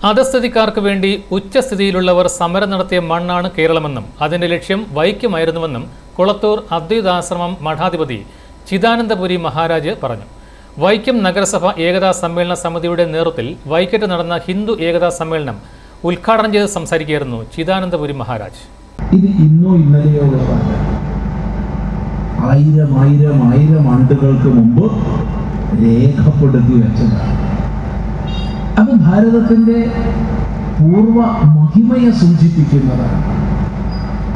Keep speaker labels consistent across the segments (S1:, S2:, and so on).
S1: അധസ്ഥിതിക്കാർക്ക് വേണ്ടി ഉച്ചസ്ഥിതിയിലുള്ളവർ സമരം നടത്തിയ മണ്ണാണ് കേരളമെന്നും അതിന്റെ ലക്ഷ്യം വൈക്കമായിരുന്നുവെന്നും കുളത്തൂർ അദ്വൈതാശ്രമം മഠാധിപതി ചിദാനന്ദപുരി മഹാരാജ് പറഞ്ഞു. വൈക്കം നഗരസഭ ഏകതാ സമ്മേളന സമിതിയുടെ നേതൃത്വത്തിൽ വൈക്കത്ത് നടന്ന ഹിന്ദു ഏകതാ സമ്മേളനം ഉദ്ഘാടനം ചെയ്ത് സംസാരിക്കുകയായിരുന്നു ചിദാനന്ദപുരി മഹാരാജ്.
S2: ഇത് ഇന്നോ ഇന്നലെയോ ആയിരം ആണ്ടുകൾക്ക് മുമ്പ് രേഖപ്പെടുത്തി വെച്ചതാണ്. അത് ഭാരതത്തിന്റെ പൂർവ മഹിമയെ സൂചിപ്പിക്കുന്നതാണ്.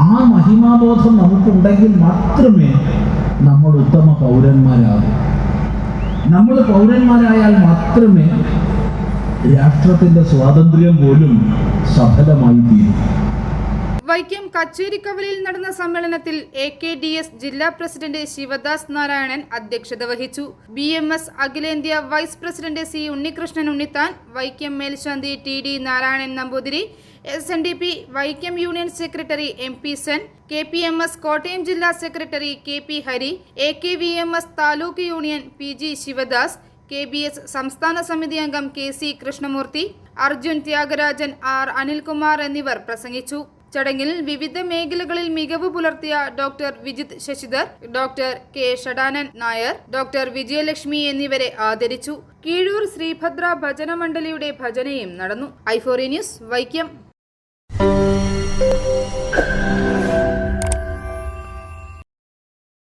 S2: ആ മഹിമാബോധം നമുക്കുണ്ടെങ്കിൽ മാത്രമേ നമ്മൾ ഉത്തമ പൗരന്മാരാകൂ. നമ്മൾ പൗരന്മാരായാൽ മാത്രമേ രാഷ്ട്രത്തിന്റെ സ്വാതന്ത്ര്യം പോലും സഫലമായി തീരും.
S3: വൈക്കം കച്ചേരിക്കവലയിൽ നടന്ന സമ്മേളനത്തിൽ AKDS ജില്ലാ പ്രസിഡന്റ് ശിവദാസ് നാരായണൻ അധ്യക്ഷത വഹിച്ചു. BMS അഖിലേന്ത്യാ vice president C Unnikrishnan Unnithan, Vaikom മേൽശാന്തി TD Narayanan Namboothiri, SNDP Vaikom union secretary MP Sen, KPMS Kottayam ജില്ലാ secretary KP Hari, AKVMS taluk union PG Sivadas, KBS സംസ്ഥാന സമിതി അംഗം KC കൃഷ്ണമൂർത്തി, അർജുൻ ത്യാഗരാജൻ, R അനിൽകുമാർ എന്നിവർ പ്രസംഗിച്ചു. ചടങ്ങിൽ വിവിധ മേഖലകളിൽ മികവ് പുലർത്തിയ doctor Vijith Sasidhar, doctor K Shadanan Nair, doctor Vijayalakshmi എന്നിവരെ ആദരിച്ചു. കീഴൂർ ശ്രീഭദ്ര ഭജന മണ്ഡലിയുടെ ഭജനയും നടന്നു. i4 news Vaikom.